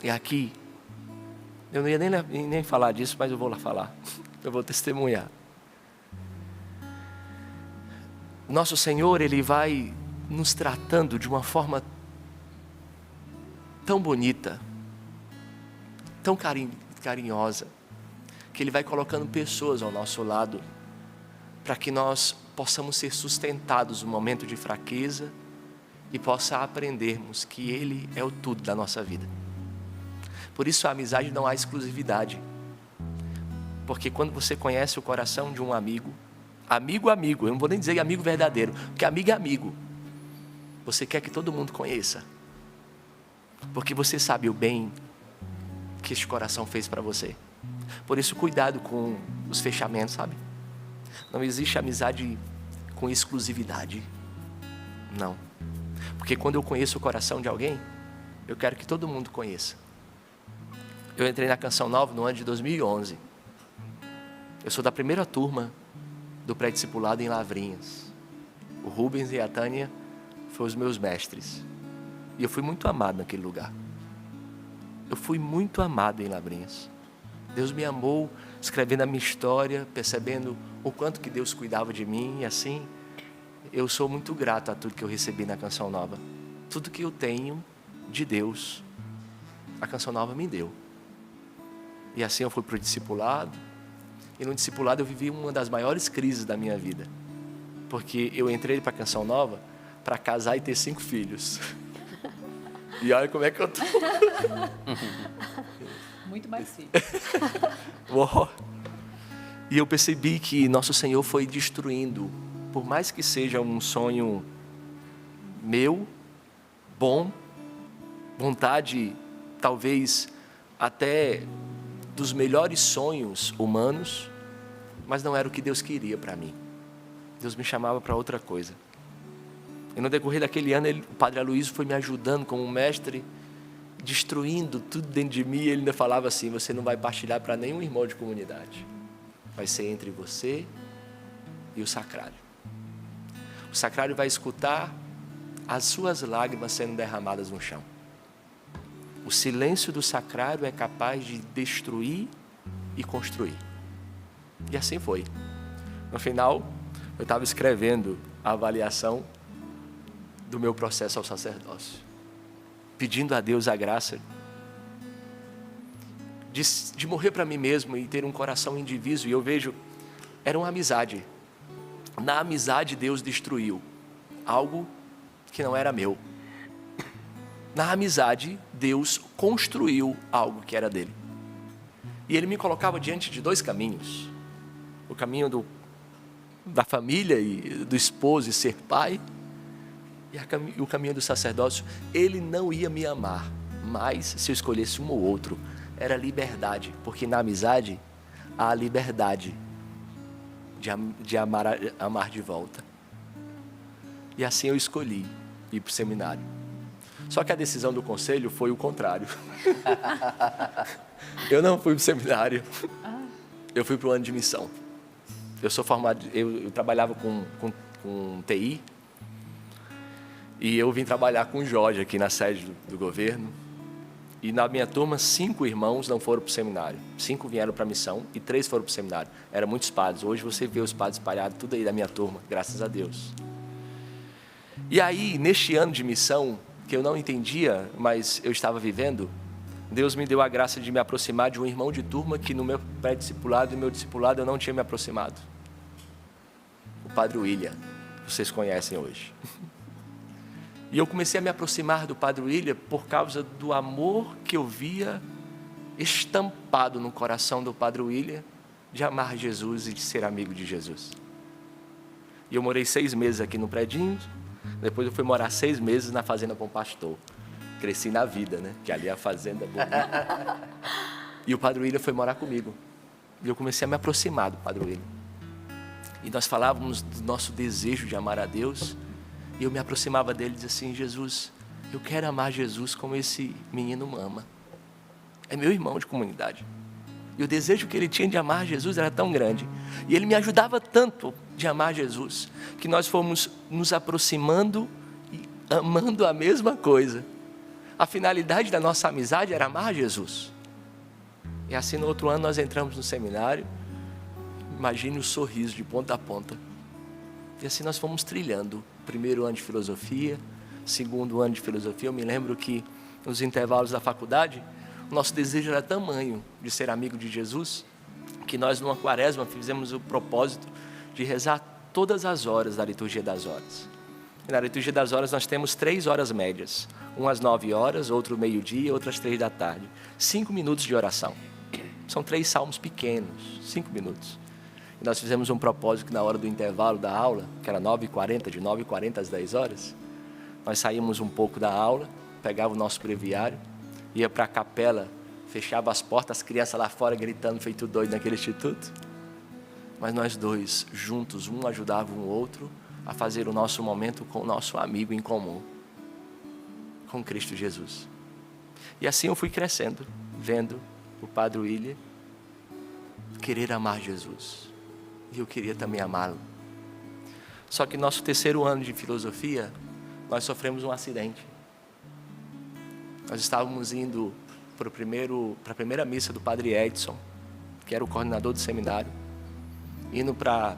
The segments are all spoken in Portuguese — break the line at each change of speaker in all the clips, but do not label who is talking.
E aqui, eu não ia nem falar disso, mas eu vou lá falar. Eu vou testemunhar. Nosso Senhor, Ele vai nos tratando de uma forma tão bonita, tão carinhosa, que Ele vai colocando pessoas ao nosso lado, para que nós possamos ser sustentados no momento de fraqueza e possa aprendermos que Ele é o tudo da nossa vida. Por isso a amizade não há exclusividade, porque quando você conhece o coração de um amigo, eu não vou nem dizer amigo verdadeiro, porque amigo é amigo, você quer que todo mundo conheça, porque você sabe o bem que este coração fez para você. Por isso cuidado com os fechamentos, sabe? Não existe amizade com exclusividade, não, porque quando eu conheço o coração de alguém, eu quero que todo mundo conheça. Eu entrei na Canção Nova no ano de 2011, eu sou da primeira turma do pré-discipulado em Lavrinhas. O Rubens e a Tânia foram os meus mestres, e eu fui muito amado naquele lugar. Eu fui muito amado em Lavrinhas. Deus me amou, escrevendo a minha história, percebendo o quanto que Deus cuidava de mim, e assim, eu sou muito grato a tudo que eu recebi na Canção Nova. Tudo que eu tenho de Deus, a Canção Nova me deu. E assim eu fui para o discipulado, e no discipulado eu vivi uma das maiores crises da minha vida, porque eu entrei para a Canção Nova para casar e ter 5 filhos. E olha como é que eu estou.
Muito mais simples.
E eu percebi que nosso Senhor foi destruindo, por mais que seja um sonho meu, bom, vontade talvez até dos melhores sonhos humanos, mas não era o que Deus queria para mim. Deus me chamava para outra coisa. E no decorrer daquele ano, o Padre Aloysio foi me ajudando como um mestre, destruindo tudo dentro de mim. E ele ainda falava assim: você não vai partilhar para nenhum irmão de comunidade, vai ser entre você e o sacrário. O sacrário vai escutar as suas lágrimas sendo derramadas no chão. O silêncio do sacrário é capaz de destruir e construir. E assim foi. No final, eu estava escrevendo a avaliação do meu processo ao sacerdócio, pedindo a Deus a graça de morrer para mim mesmo e ter um coração indiviso. E eu vejo, era uma amizade. Na amizade Deus destruiu algo que não era meu. Na amizade Deus construiu algo que era dele. E Ele me colocava diante de 2 caminhos: o caminho da família e do esposo e ser pai, e o caminho do sacerdócio. Ele não ia me amar, mas se eu escolhesse um ou outro, era liberdade, porque na amizade há a liberdade de amar de volta. E assim eu escolhi ir para o seminário. Só que a decisão do conselho foi o contrário. Eu não fui para o seminário, eu fui para o ano de missão. Eu sou formado, eu trabalhava com TI, e eu vim trabalhar com o Jorge aqui na sede do governo. E na minha turma, 5 irmãos não foram para o seminário. 5 vieram para a missão e 3 foram para o seminário. Eram muitos padres. Hoje você vê os padres espalhados tudo aí da minha turma, graças a Deus. E aí, neste ano de missão, que eu não entendia, mas eu estava vivendo, Deus me deu a graça de me aproximar de um irmão de turma que no meu pré-discipulado e meu discipulado eu não tinha me aproximado. O Padre William, vocês conhecem hoje. E eu comecei a me aproximar do Padre William por causa do amor que eu via estampado no coração do Padre William, de amar Jesus e de ser amigo de Jesus. E eu morei 6 meses aqui no predinho, depois eu fui morar 6 meses na fazenda Bom Pastor. Cresci na vida, né? Que ali é a fazenda boa. E o Padre William foi morar comigo. E eu comecei a me aproximar do Padre William. E nós falávamos do nosso desejo de amar a Deus. E eu me aproximava dele e dizia assim: Jesus, eu quero amar Jesus como esse menino ama. É meu irmão de comunidade. E o desejo que ele tinha de amar Jesus era tão grande. E ele me ajudava tanto de amar Jesus, que nós fomos nos aproximando e amando a mesma coisa. A finalidade da nossa amizade era amar Jesus. E assim, no outro ano, nós entramos no seminário. Imagine o sorriso de ponta a ponta. E assim nós fomos trilhando. Primeiro ano de filosofia, segundo ano de filosofia. Eu me lembro que nos intervalos da faculdade, o nosso desejo era tamanho de ser amigo de Jesus, que nós numa quaresma fizemos o propósito de rezar todas as horas da liturgia das horas. E na liturgia das horas nós temos 3 horas médias. Umas 9 horas, outro meio-dia, outras 3 da tarde. 5 minutos de oração. São 3 salmos pequenos, 5 minutos. E nós fizemos um propósito que na hora do intervalo da aula, que era 9h40, de 9h40 às 10 horas, nós saímos um pouco da aula, pegava o nosso breviário, ia para a capela, fechava as portas, as crianças lá fora gritando, feito doido naquele instituto. Mas nós dois, juntos, um ajudava o outro a fazer o nosso momento com o nosso amigo em comum, com Cristo Jesus. E assim eu fui crescendo, vendo o Padre William querer amar Jesus. E eu queria também amá-lo. Só que no nosso 3º ano de filosofia, nós sofremos um acidente. Nós estávamos indo para a primeira missa do Padre Edson, que era o coordenador do seminário, indo para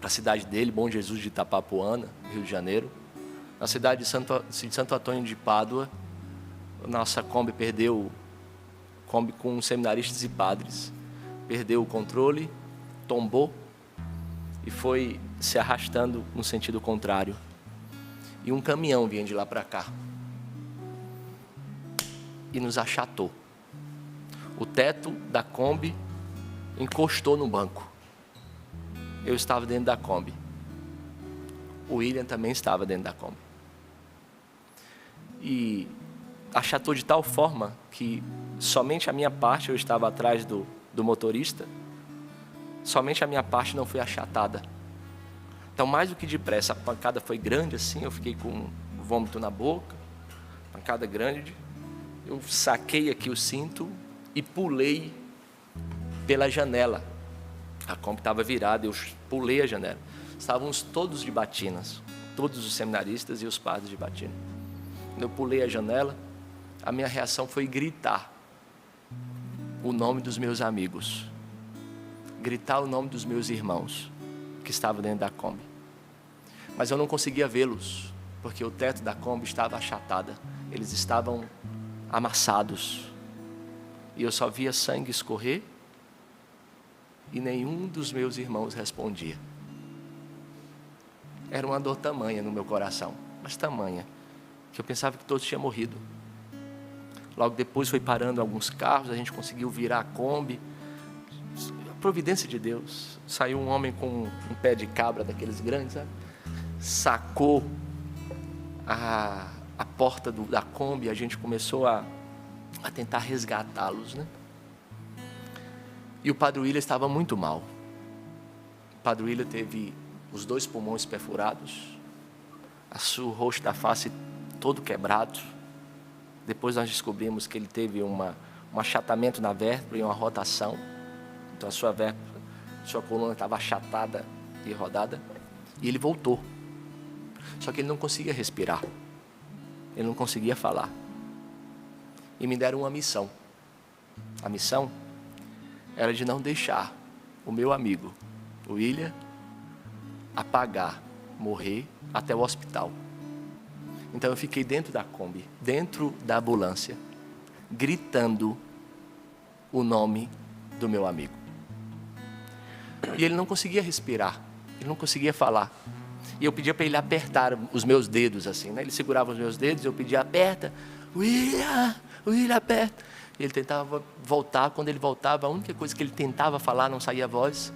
a cidade dele, Bom Jesus de Itapapuana, Rio de Janeiro. Na cidade de Santo Antônio de Pádua, nossa Kombi com seminaristas e padres, perdeu o controle, tombou e foi se arrastando no sentido contrário. E um caminhão vinha de lá para cá e nos achatou. O teto da Kombi encostou no banco. Eu estava dentro da Kombi. O William também estava dentro da Kombi. E achatou de tal forma que somente a minha parte, eu estava atrás do motorista, somente a minha parte não foi achatada. Então, mais do que depressa, a pancada foi grande assim, eu fiquei com vômito na boca, pancada grande. Eu saquei aqui o cinto e pulei pela janela. A Kombi estava virada, eu pulei a janela. Estávamos todos de batinas, todos os seminaristas e os padres de batina. Quando eu pulei a janela, a minha reação foi gritar o nome dos meus amigos, gritar o nome dos meus irmãos que estavam dentro da Kombi. Mas eu não conseguia vê-los, porque o teto da Kombi estava achatado. Eles estavam amassados. E eu só via sangue escorrer e nenhum dos meus irmãos respondia. Era uma dor tamanha no meu coração, mas tamanha, que eu pensava que todos tinham morrido. Logo depois foi parando alguns carros, a gente conseguiu virar a Kombi. A providência de Deus. Saiu um homem com um pé de cabra daqueles grandes, sabe? Sacou a porta da Kombi, a gente começou a tentar resgatá-los, né? E o Padre William estava muito mal. O Padre William teve os 2 pulmões perfurados, o rosto da face todo quebrado. Depois nós descobrimos que ele teve um achatamento na vértebra e uma rotação. Então a sua coluna estava achatada e rodada. E ele voltou. Só que ele não conseguia respirar. Ele não conseguia falar. E me deram uma missão. A missão era de não deixar o meu amigo, o William, apagar, morrer até o hospital. Então eu fiquei dentro da Kombi, dentro da ambulância, gritando o nome do meu amigo. E ele não conseguia respirar, ele não conseguia falar. E eu pedia para ele apertar os meus dedos assim, né? Ele segurava os meus dedos, eu pedia, aperta, William, aperta. E ele tentava voltar, quando ele voltava, a única coisa que ele tentava falar, não saía a voz,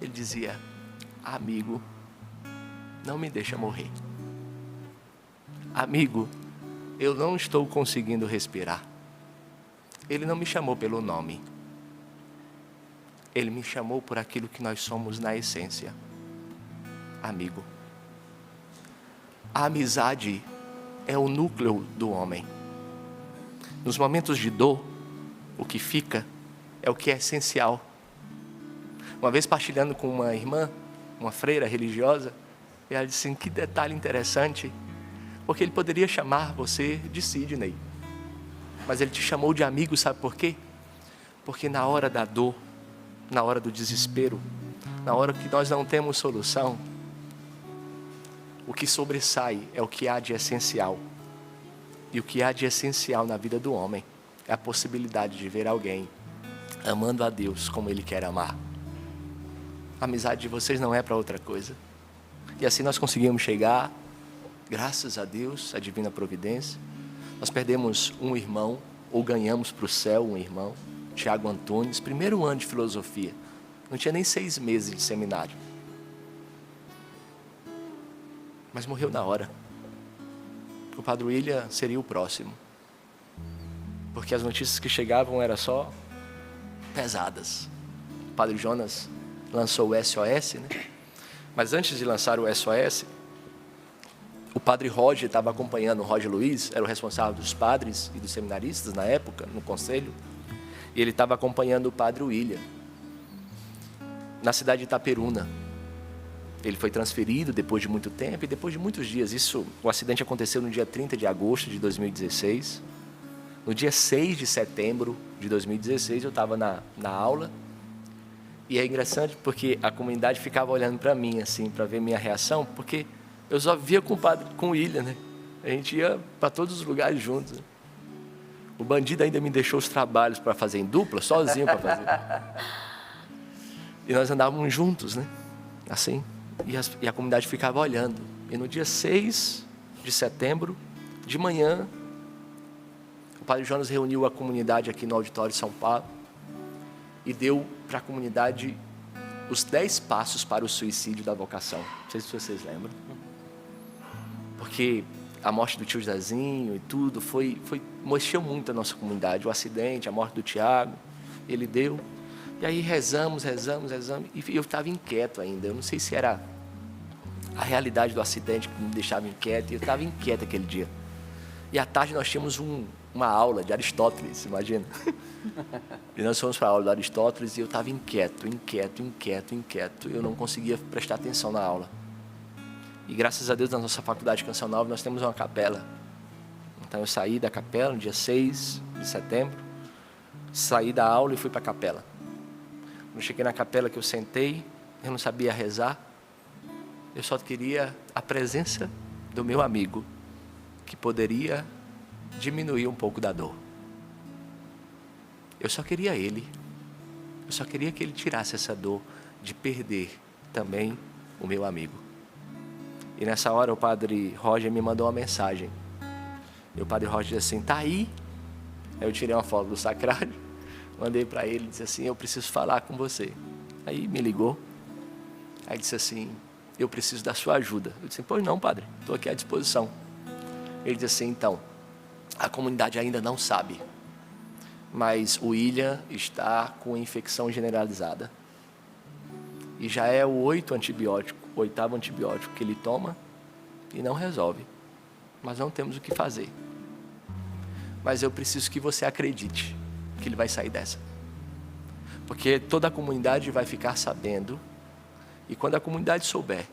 ele dizia, amigo, não me deixa morrer. Amigo, eu não estou conseguindo respirar. Ele não me chamou pelo nome. Ele me chamou por aquilo que nós somos na essência. Amigo. A amizade é o núcleo do homem. Nos momentos de dor, o que fica é o que é essencial. Uma vez partilhando com uma irmã, uma freira religiosa, ela disse assim, que detalhe interessante. Porque ele poderia chamar você de Sidney. Mas ele te chamou de amigo, sabe por quê? Porque na hora da dor, na hora do desespero, na hora que nós não temos solução, o que sobressai é o que há de essencial. E o que há de essencial na vida do homem é a possibilidade de ver alguém amando a Deus como Ele quer amar. A amizade de vocês não é para outra coisa. E assim nós conseguimos chegar, graças a Deus, a divina providência. Nós perdemos um irmão, ou ganhamos para o céu um irmão, Tiago Antunes, primeiro ano de filosofia. Não tinha nem 6 meses de seminário. Mas morreu na hora. O Padre William seria o próximo. Porque as notícias que chegavam eram só pesadas. O Padre Jonas lançou o SOS, né? Mas antes de lançar o SOS, o Padre Roger estava acompanhando, o Roger Luiz, era o responsável dos padres e dos seminaristas na época, no conselho, e ele estava acompanhando o Padre William, na cidade de Itaperuna. Ele foi transferido depois de muito tempo e depois de muitos dias. O acidente aconteceu no dia 30 de agosto de 2016. No dia 6 de setembro de 2016, eu estava na aula. E é engraçante porque a comunidade ficava olhando para mim, assim, para ver minha reação, porque eu só via com o William, né? A gente ia para todos os lugares juntos. Né? O bandido ainda me deixou os trabalhos para fazer em dupla, sozinho para fazer. E nós andávamos juntos, né? Assim. E a comunidade ficava olhando. E no dia 6 de setembro, de manhã, o Padre Jonas reuniu a comunidade aqui no auditório de São Paulo e deu para a comunidade os 10 passos para o suicídio da vocação. Não sei se vocês lembram. Porque a morte do tio Zezinho e tudo mexeu muito a nossa comunidade. O acidente, a morte do Tiago, ele deu. E aí rezamos. E eu estava inquieto ainda. Eu não sei se era a realidade do acidente que me deixava inquieto. E eu estava inquieto aquele dia. E à tarde nós tínhamos uma aula de Aristóteles, imagina. E nós fomos para a aula de Aristóteles e eu estava inquieto. Eu não conseguia prestar atenção na aula. E graças a Deus, na nossa faculdade de Canção Nova, nós temos uma capela. Então eu saí da capela no dia 6 de setembro, saí da aula e fui para a capela. Quando cheguei na capela que eu sentei, eu não sabia rezar. Eu só queria a presença do meu amigo, que poderia diminuir um pouco da dor. Eu só queria ele. Eu só queria que ele tirasse essa dor de perder também o meu amigo. E nessa hora o Padre Roger me mandou uma mensagem. E o Padre Roger disse assim, tá aí? Aí eu tirei uma foto do sacrário, mandei para ele, disse assim, eu preciso falar com você. Aí me ligou, aí disse assim, eu preciso da sua ajuda. Eu disse, pois não, padre, estou aqui à disposição. Ele disse assim, então, a comunidade ainda não sabe, mas o William está com infecção generalizada. E já é o 8º antibiótico que ele toma e não resolve. Mas não temos o que fazer. Mas eu preciso que você acredite que ele vai sair dessa. Porque toda a comunidade vai ficar sabendo. E quando a comunidade souber,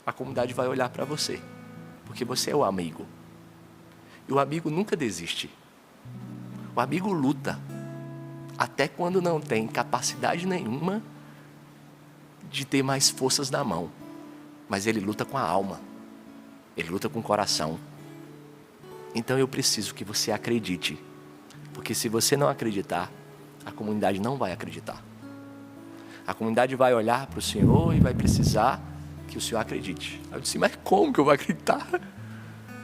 a comunidade vai olhar para você. Porque você é o amigo. E o amigo nunca desiste. O amigo luta. Até quando não tem capacidade nenhuma de ter mais forças na mão. Mas ele luta com a alma. Ele luta com o coração. Então eu preciso que você acredite. Porque se você não acreditar, a comunidade não vai acreditar. A comunidade vai olhar para o Senhor e vai precisar que o Senhor acredite. Aí eu disse, mas como que eu vou acreditar?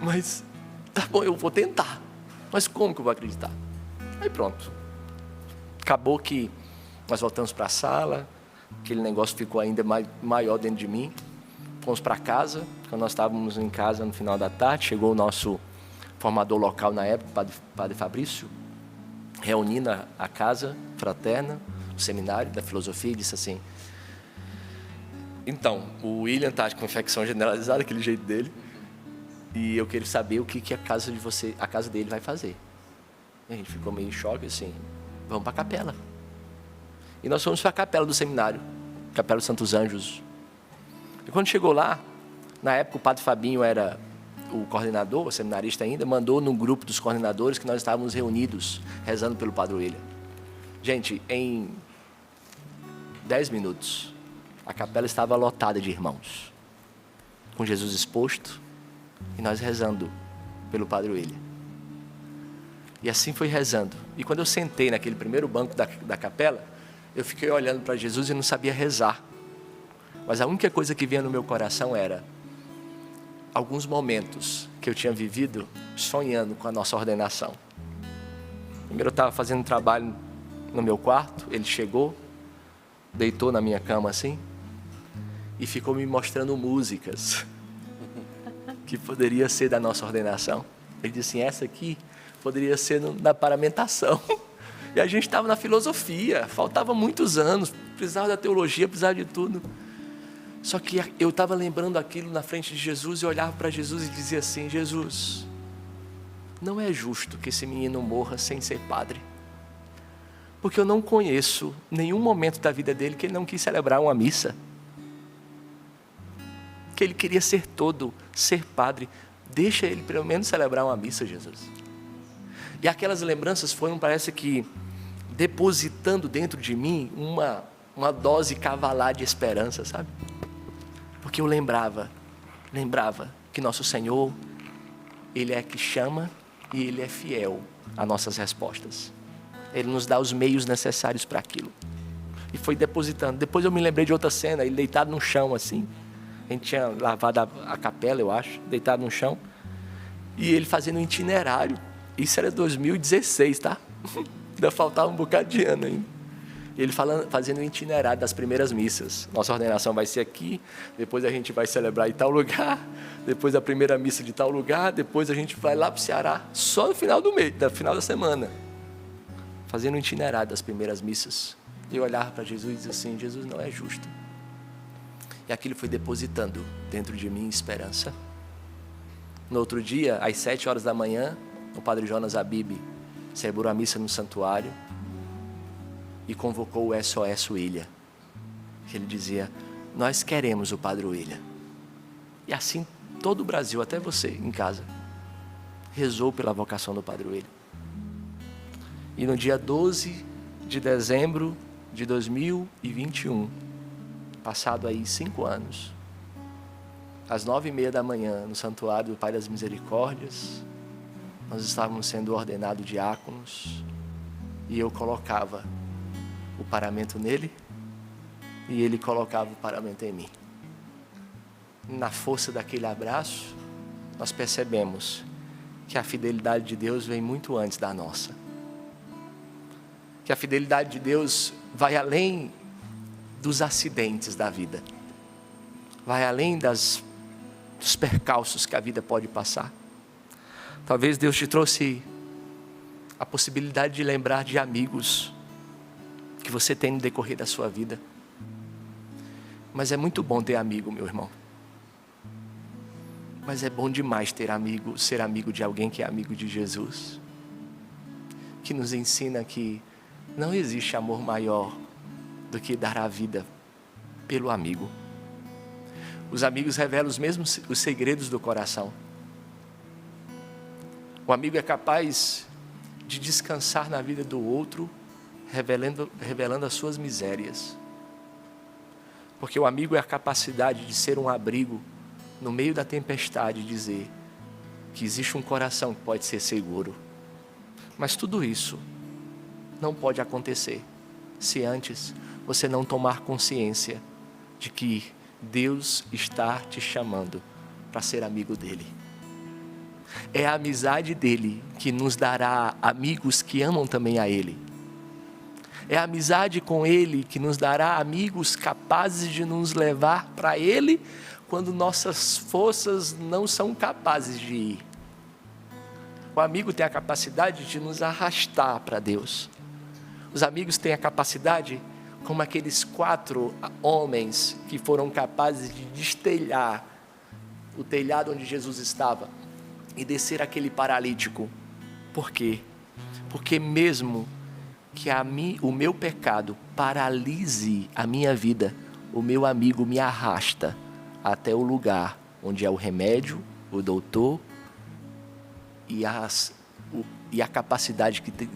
Mas, tá bom, eu vou tentar. Mas como que eu vou acreditar? Aí pronto. Acabou que nós voltamos para a sala, aquele negócio ficou ainda maior dentro de mim. Fomos para casa, quando nós estávamos em casa no final da tarde, chegou o nosso formador local na época, o Padre Fabrício, reunindo a casa fraterna, o seminário da filosofia, e disse assim, então, o William está com infecção generalizada, aquele jeito dele, e eu quero saber o que a casa dele vai fazer. E a gente ficou meio em choque, assim, vamos para a capela. E nós fomos para a capela do seminário, Capela dos Santos Anjos. E quando chegou lá, na época o Padre Fabinho era o coordenador, o seminarista ainda, mandou no grupo dos coordenadores que nós estávamos reunidos, rezando pelo Padre William. Gente, em 10 minutos, a capela estava lotada de irmãos, com Jesus exposto, e nós rezando pelo Padre William. E assim foi rezando. E quando eu sentei naquele primeiro banco da capela, eu fiquei olhando para Jesus e não sabia rezar. Mas a única coisa que vinha no meu coração era alguns momentos que eu tinha vivido sonhando com a nossa ordenação. Primeiro eu estava fazendo um trabalho no meu quarto, ele chegou, deitou na minha cama assim, e ficou me mostrando músicas que poderia ser da nossa ordenação. Ele disse assim, essa aqui poderia ser na paramentação. E a gente estava na filosofia, faltava muitos anos, precisava da teologia, precisava de tudo. Só que eu estava lembrando aquilo na frente de Jesus e olhava para Jesus e dizia assim, Jesus, não é justo que esse menino morra sem ser padre. Porque eu não conheço nenhum momento da vida dele que ele não quis celebrar uma missa. Que ele queria ser todo, ser padre. Deixa ele pelo menos celebrar uma missa, Jesus. E aquelas lembranças foram, parece que, depositando dentro de mim uma dose cavalar de esperança, sabe? Porque eu lembrava que nosso Senhor, Ele é que chama e Ele é fiel às nossas respostas. Ele nos dá os meios necessários para aquilo. E foi depositando. Depois eu me lembrei de outra cena, ele deitado no chão assim. A gente tinha lavado a capela, eu acho, deitado no chão. E ele fazendo um itinerário. Isso era 2016, tá? Ainda faltava um bocado de ano ainda. Ele fazendo um itinerário das primeiras missas. Nossa ordenação vai ser aqui, depois a gente vai celebrar em tal lugar, depois a primeira missa de tal lugar, depois a gente vai lá para o Ceará, só no final do mês, no final da semana. Fazendo um itinerário das primeiras missas. E eu olhava para Jesus e dizia assim, Jesus não é justo. E aquilo foi depositando dentro de mim esperança. No outro dia, às 7 horas da manhã, o Padre Jonas Abib celebrou a missa no santuário e convocou o SOS William. Ele dizia, nós queremos o Padre William. E assim todo o Brasil, até você em casa, rezou pela vocação do Padre William. E no dia 12 de dezembro de 2021, passado aí 5 anos, às 9h30 da manhã, no Santuário do Pai das Misericórdias, nós estávamos sendo ordenados diáconos, e eu colocava o paramento nele, e ele colocava o paramento em mim. Na força daquele abraço, nós percebemos que a fidelidade de Deus vem muito antes da nossa. Que a fidelidade de Deus vai além dos acidentes da vida. Vai além dos percalços que a vida pode passar. Talvez Deus te trouxe a possibilidade de lembrar de amigos que você tem no decorrer da sua vida. Mas é muito bom ter amigo, meu irmão. Mas é bom demais ter amigo, ser amigo de alguém que é amigo de Jesus. Que nos ensina que não existe amor maior do que dar a vida pelo amigo. Os amigos revelam os segredos do coração. O amigo é capaz de descansar na vida do outro, revelando as suas misérias. Porque o amigo é a capacidade de ser um abrigo no meio da tempestade e dizer que existe um coração que pode ser seguro. Mas tudo isso não pode acontecer se antes você não tomar consciência de que Deus está te chamando para ser amigo dele. É a amizade dele que nos dará amigos que amam também a ele. É a amizade com ele que nos dará amigos capazes de nos levar para ele quando nossas forças não são capazes de ir. O amigo tem a capacidade de nos arrastar para Deus. Os amigos têm a capacidade, como aqueles 4 homens que foram capazes de destelhar o telhado onde Jesus estava e descer aquele paralítico. Por quê? Porque mesmo que o meu pecado paralise a minha vida, o meu amigo me arrasta até o lugar onde é o remédio, o doutor e a capacidade que tem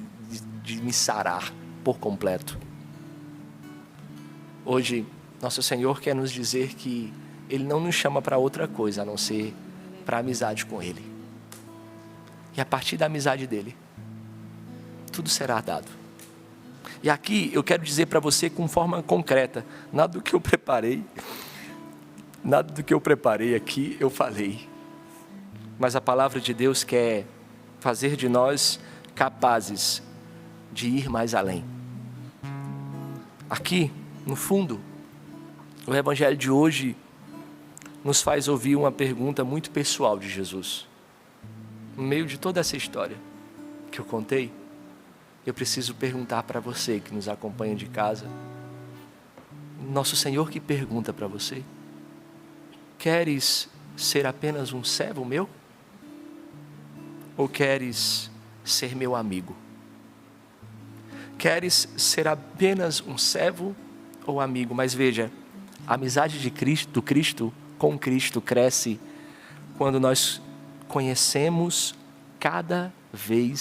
de me sarar por completo. Hoje, nosso Senhor quer nos dizer que Ele não nos chama para outra coisa, a não ser para amizade com Ele. E a partir da amizade dEle, tudo será dado. E aqui eu quero dizer para você com forma concreta, nada do que eu preparei aqui eu falei. Mas a palavra de Deus quer fazer de nós capazes de ir mais além. Aqui, no fundo, o Evangelho de hoje nos faz ouvir uma pergunta muito pessoal de Jesus. No meio de toda essa história que eu contei, eu preciso perguntar para você que nos acompanha de casa. Nosso Senhor que pergunta para você: queres ser apenas um servo meu? Ou queres ser meu amigo? Queres ser apenas um servo ou amigo? Mas veja, a amizade de Cristo, do Cristo com Cristo cresce quando nós conhecemos cada vez